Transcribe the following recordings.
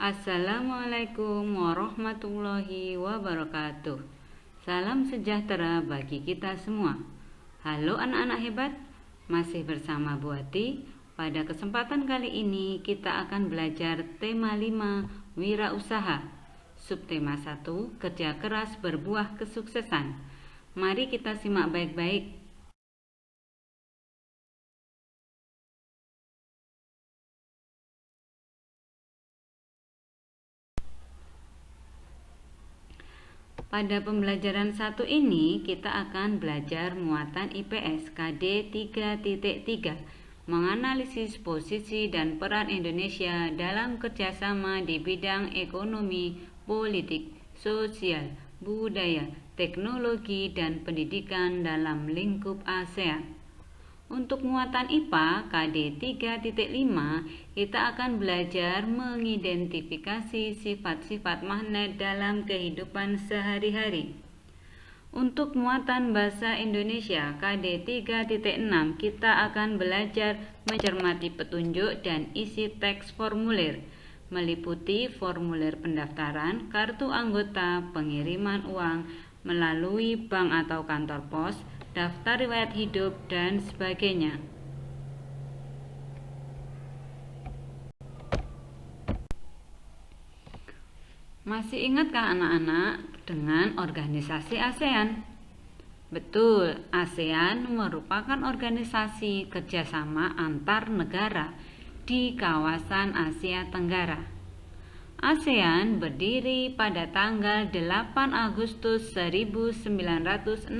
Assalamualaikum warahmatullahi wabarakatuh. Salam sejahtera bagi kita semua. Halo anak-anak hebat, masih bersama Bu Ati. Pada kesempatan kali ini kita akan belajar tema 5 wirausaha. Subtema 1, kerja keras berbuah kesuksesan. Mari kita simak baik-baik. Pada pembelajaran 1 ini kita akan belajar muatan IPS KD 3.3, menganalisis posisi dan peran Indonesia dalam kerjasama di bidang ekonomi, politik, sosial, budaya, teknologi, dan pendidikan dalam lingkup ASEAN. Untuk muatan IPA KD 3.5, kita akan belajar mengidentifikasi sifat-sifat magnet dalam kehidupan sehari-hari. Untuk muatan bahasa Indonesia KD 3.6, kita akan belajar mencermati petunjuk dan isi teks formulir, meliputi formulir pendaftaran, kartu anggota, pengiriman uang melalui bank atau kantor pos, daftar riwayat hidup, dan sebagainya. Masih ingatkah anak-anak dengan organisasi ASEAN? Betul, ASEAN merupakan organisasi kerjasama antar negara di kawasan Asia Tenggara. ASEAN berdiri pada tanggal 8 Agustus 1967,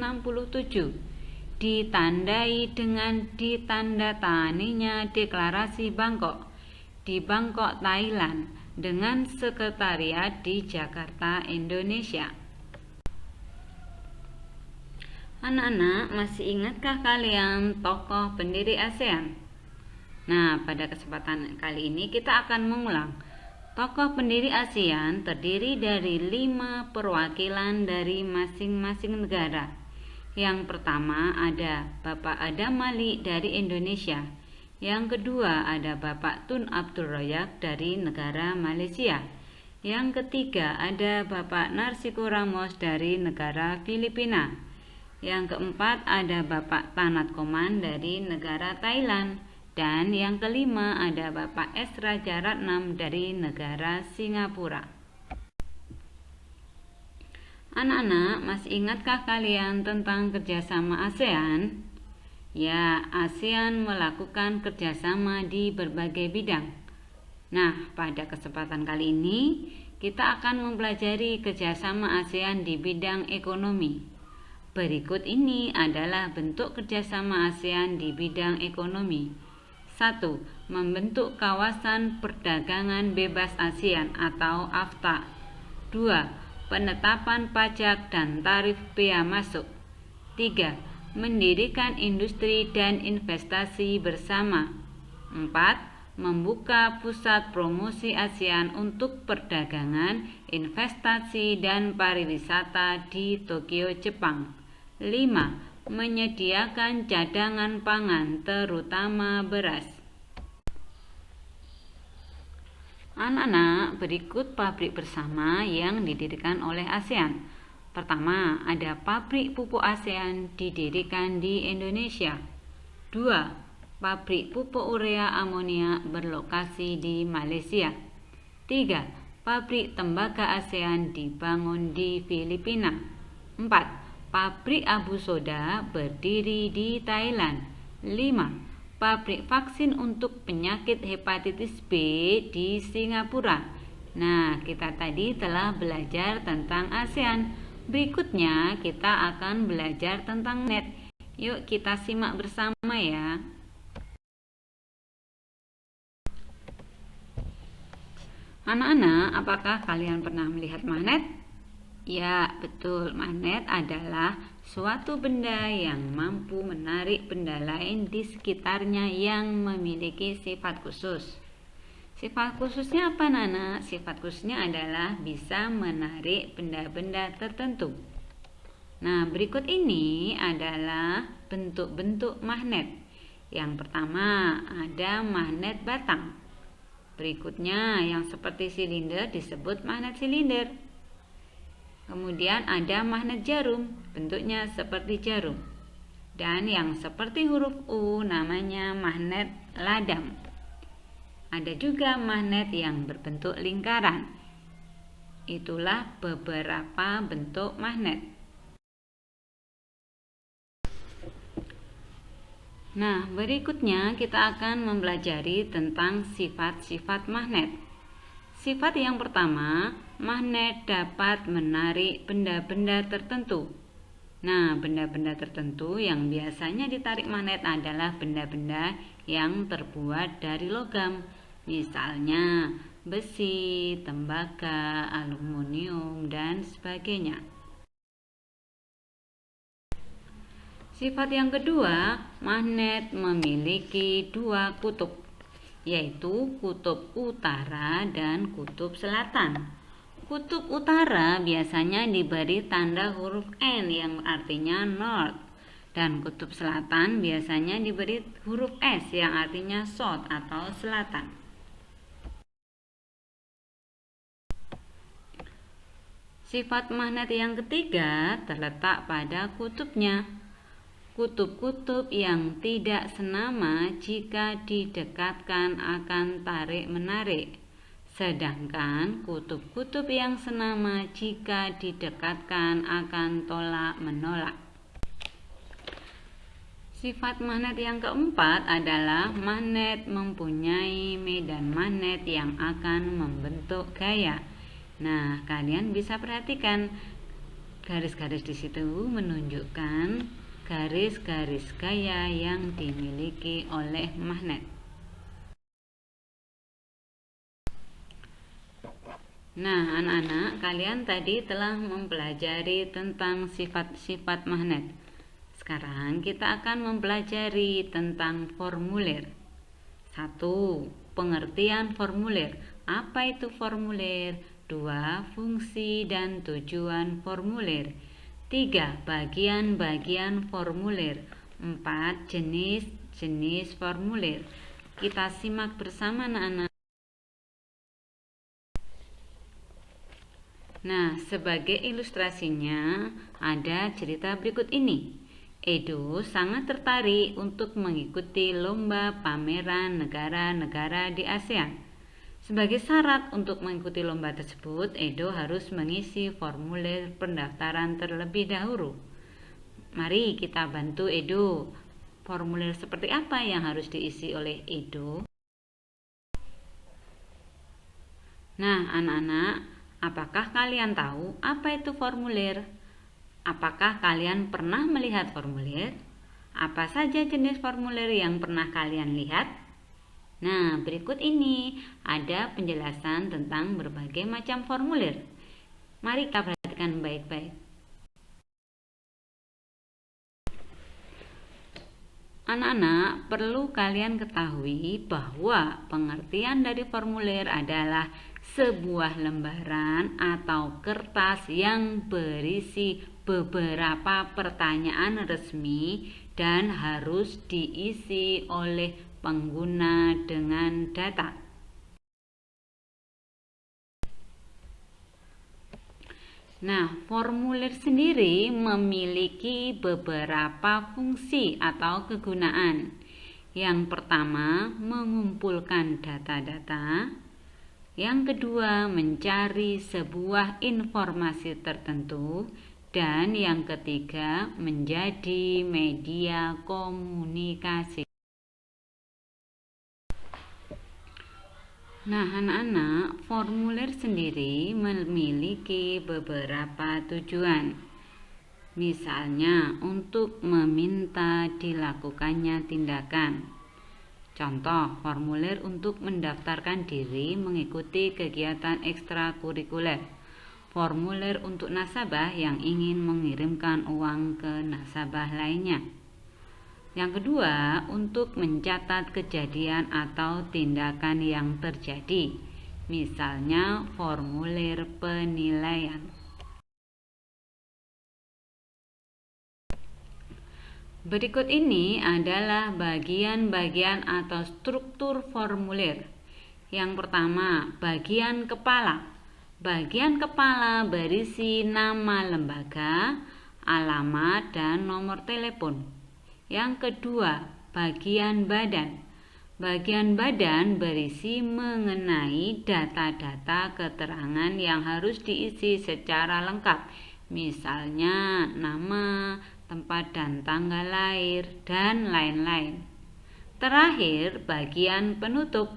ditandai dengan ditandatanganinya Deklarasi Bangkok di Bangkok, Thailand, dengan sekretariat di Jakarta, Indonesia. Anak-anak, masih ingatkah kalian tokoh pendiri ASEAN? Nah, pada kesempatan kali ini kita akan mengulang. Tokoh pendiri ASEAN terdiri dari 5 perwakilan dari masing-masing negara. Yang pertama ada Bapak Adam Malik dari Indonesia. Yang kedua ada Bapak Tun Abdul Royak dari negara Malaysia. Yang ketiga ada Bapak Narsiko Ramos dari negara Filipina. Yang keempat ada Bapak Tanat Koman dari negara Thailand. Dan yang kelima ada Bapak S. Raja Ratnam dari negara Singapura. Anak-anak, masih ingatkah kalian tentang kerjasama ASEAN? Ya, ASEAN melakukan kerjasama di berbagai bidang. Nah, pada kesempatan kali ini kita akan mempelajari kerjasama ASEAN di bidang ekonomi. Berikut ini adalah bentuk kerjasama ASEAN di bidang ekonomi. 1. Membentuk kawasan perdagangan bebas ASEAN atau AFTA. 2. Penetapan pajak dan tarif bea masuk. 3. Mendirikan industri dan investasi bersama. 4. Membuka pusat promosi ASEAN untuk perdagangan, investasi, dan pariwisata di Tokyo, Jepang. 5. Menyediakan cadangan pangan terutama beras. Anak-anak, berikut pabrik bersama yang didirikan oleh ASEAN. Pertama, ada pabrik pupuk ASEAN didirikan di Indonesia. 2. Pabrik pupuk urea amonia berlokasi di Malaysia. 3. Pabrik tembaga ASEAN dibangun di Filipina. 4. Pabrik abu soda berdiri di Thailand. 5. Pabrik vaksin untuk penyakit hepatitis B di Singapura. Nah, kita tadi telah belajar tentang ASEAN. Berikutnya kita akan belajar tentang net. Yuk kita simak bersama ya. Anak-anak, apakah kalian pernah melihat magnet? Ya, betul. Magnet adalah suatu benda yang mampu menarik benda lain di sekitarnya yang memiliki sifat khusus. Sifat khususnya apa, Nana? Sifat khususnya adalah bisa menarik benda-benda tertentu. Nah, berikut ini adalah bentuk-bentuk magnet. Yang pertama ada magnet batang. Berikutnya, yang seperti silinder disebut magnet silinder. Kemudian ada magnet jarum, bentuknya seperti jarum. Dan yang seperti huruf U namanya magnet ladang. Ada juga magnet yang berbentuk lingkaran. Itulah beberapa bentuk magnet. Nah, berikutnya kita akan mempelajari tentang sifat-sifat magnet. Sifat yang pertama, magnet dapat menarik benda-benda tertentu. Nah, benda-benda tertentu yang biasanya ditarik magnet adalah benda-benda yang terbuat dari logam. Misalnya, besi, tembaga, aluminium, dan sebagainya. Sifat yang kedua, magnet memiliki dua kutub, yaitu kutub utara dan kutub selatan. Kutub utara biasanya diberi tanda huruf N yang artinya north, dan kutub selatan biasanya diberi huruf S yang artinya south atau selatan. Sifat magnet yang ketiga terletak pada kutubnya. Kutub-kutub yang tidak senama jika didekatkan akan tarik-menarik, sedangkan kutub-kutub yang senama jika didekatkan akan tolak-menolak. Sifat magnet yang keempat adalah magnet mempunyai medan magnet yang akan membentuk gaya. Nah, kalian bisa perhatikan garis-garis di situ menunjukkan garis-garis gaya yang dimiliki oleh magnet. Nah, anak-anak, kalian tadi telah mempelajari tentang sifat-sifat magnet. Sekarang kita akan mempelajari tentang formulir. 1. Pengertian formulir. Apa itu formulir? 2. Fungsi dan tujuan formulir. 3. Bagian-bagian formulir. 4. Jenis-jenis formulir. Kita simak bersama anak-anak. Nah, sebagai ilustrasinya ada cerita berikut ini. Edo sangat tertarik untuk mengikuti lomba pameran negara-negara di ASEAN. Sebagai syarat untuk mengikuti lomba tersebut, Edo harus mengisi formulir pendaftaran terlebih dahulu. Mari kita bantu Edo. Formulir seperti apa yang harus diisi oleh Edo? Nah, anak-anak, apakah kalian tahu apa itu formulir? Apakah kalian pernah melihat formulir? Apa saja jenis formulir yang pernah kalian lihat? Nah, berikut ini ada penjelasan tentang berbagai macam formulir. Mari kita perhatikan baik-baik. Anak-anak, perlu kalian ketahui bahwa pengertian dari formulir adalah sebuah lembaran atau kertas yang berisi beberapa pertanyaan resmi dan harus diisi oleh pengguna dengan data. Nah, formulir sendiri memiliki beberapa fungsi atau kegunaan. Yang pertama, mengumpulkan data-data. Yang kedua, mencari sebuah informasi tertentu. Dan yang ketiga, menjadi media komunikasi. Nah, anak-anak, formulir sendiri memiliki beberapa tujuan. Misalnya, untuk meminta dilakukannya tindakan. Contoh, formulir untuk mendaftarkan diri mengikuti kegiatan ekstrakurikuler. Formulir untuk nasabah yang ingin mengirimkan uang ke nasabah lainnya. Yang kedua, untuk mencatat kejadian atau tindakan yang terjadi, misalnya formulir penilaian. Berikut ini adalah bagian-bagian atau struktur formulir. Yang pertama, bagian kepala. Bagian kepala berisi nama lembaga, alamat, dan nomor telepon. Yang kedua, bagian badan. Bagian badan berisi mengenai data-data keterangan yang harus diisi secara lengkap, misalnya nama, tempat dan tanggal lahir, dan lain-lain. Terakhir, bagian penutup.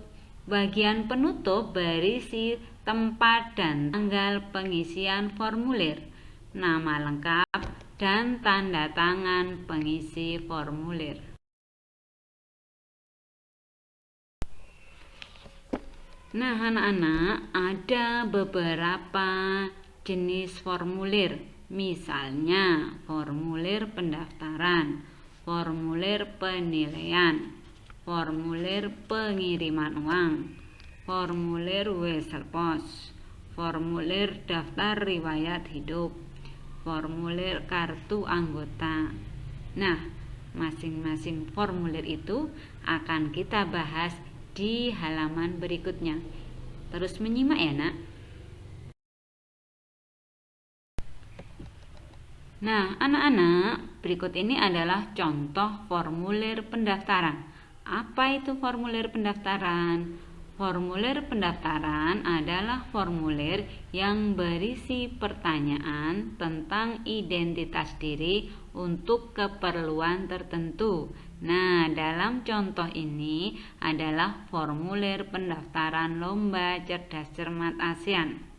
Bagian penutup berisi tempat dan tanggal pengisian formulir, nama lengkap, dan tanda tangan pengisi formulir. Nah, anak-anak, ada beberapa jenis formulir. Misalnya, formulir pendaftaran, formulir penilaian, formulir pengiriman uang, formulir wesel pos, formulir daftar riwayat hidup, formulir kartu anggota. Nah, masing-masing formulir itu akan kita bahas di halaman berikutnya. Terus menyimak ya, Nak. Nah, anak-anak, berikut ini adalah contoh formulir pendaftaran. Apa itu formulir pendaftaran? Formulir pendaftaran adalah formulir yang berisi pertanyaan tentang identitas diri untuk keperluan tertentu. Nah, dalam contoh ini adalah formulir pendaftaran lomba cerdas cermat ASEAN.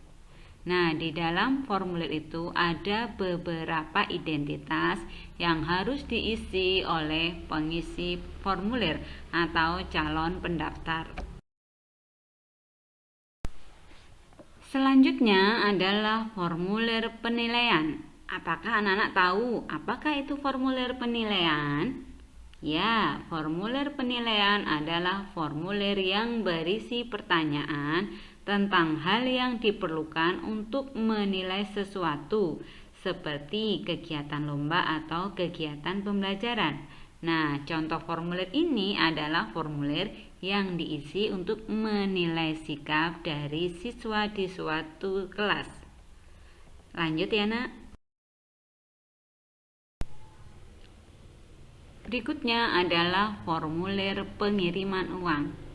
Nah, di dalam formulir itu ada beberapa identitas yang harus diisi oleh pengisi formulir atau calon pendaftar. Selanjutnya adalah formulir penilaian. Apakah anak-anak tahu apakah itu formulir penilaian? Ya, formulir penilaian adalah formulir yang berisi pertanyaan tentang hal yang diperlukan untuk menilai sesuatu, seperti kegiatan lomba atau kegiatan pembelajaran. Nah, contoh formulir ini adalah formulir yang diisi untuk menilai sikap dari siswa di suatu kelas. Lanjut ya, Nak. Berikutnya adalah formulir pengiriman uang.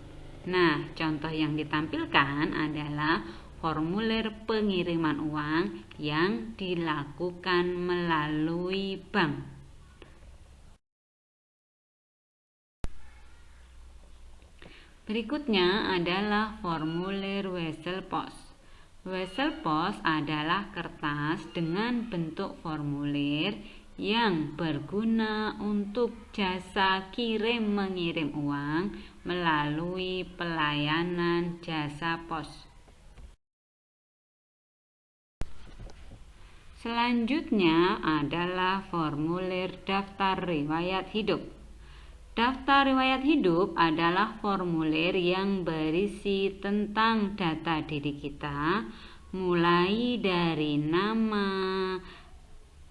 Nah, contoh yang ditampilkan adalah formulir pengiriman uang yang dilakukan melalui bank. Berikutnya adalah formulir wesel pos. Wesel pos adalah kertas dengan bentuk formulir yang berguna untuk jasa kirim mengirim uang melalui pelayanan jasa pos. Selanjutnya adalah formulir daftar riwayat hidup. Daftar riwayat hidup adalah formulir yang berisi tentang data diri kita, mulai dari nama,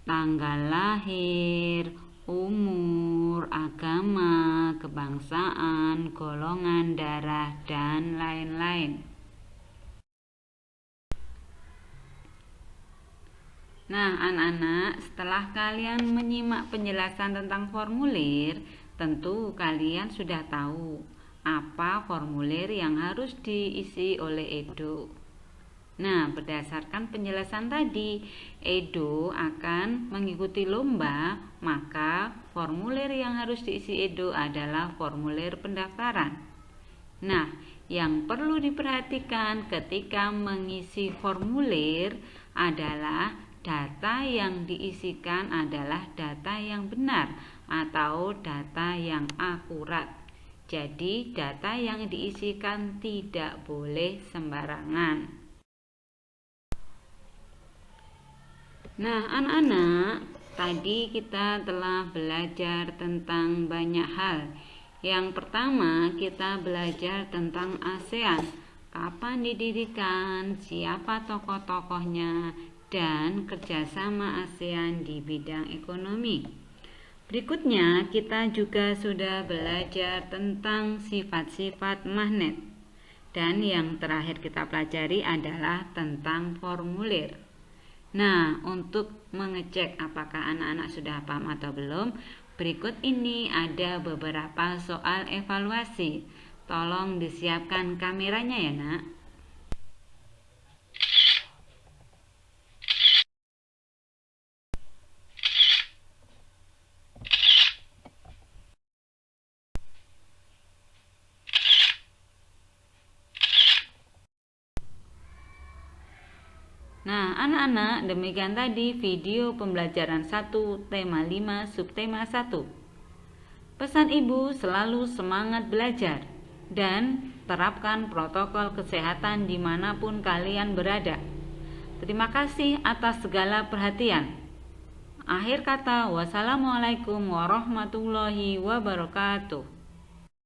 tanggal lahir, umur, agama, kebangsaan, golongan darah, dan lain-lain. Nah, anak-anak, setelah kalian menyimak penjelasan tentang formulir, tentu kalian sudah tahu apa formulir yang harus diisi oleh Edo. Nah, berdasarkan penjelasan tadi, Edo akan mengikuti lomba, maka formulir yang harus diisi Edo adalah formulir pendaftaran. Nah, yang perlu diperhatikan ketika mengisi formulir adalah data yang diisikan adalah data yang benar atau data yang akurat. Jadi, data yang diisikan tidak boleh sembarangan. Nah, anak-anak, tadi kita telah belajar tentang banyak hal. Yang pertama, kita belajar tentang ASEAN. Kapan didirikan, siapa tokoh-tokohnya, dan kerjasama ASEAN di bidang ekonomi. Berikutnya, kita juga sudah belajar tentang sifat-sifat magnet. Dan yang terakhir kita pelajari adalah tentang formulir. Nah, untuk mengecek apakah anak-anak sudah paham atau belum, berikut ini ada beberapa soal evaluasi. Tolong disiapkan kameranya ya, Nak. Nah, anak-anak, demikian tadi video pembelajaran 1 tema 5 subtema 1. Pesan ibu selalu semangat belajar dan terapkan protokol kesehatan dimanapun kalian berada. Terima kasih atas segala perhatian. Akhir kata, wassalamualaikum warahmatullahi wabarakatuh.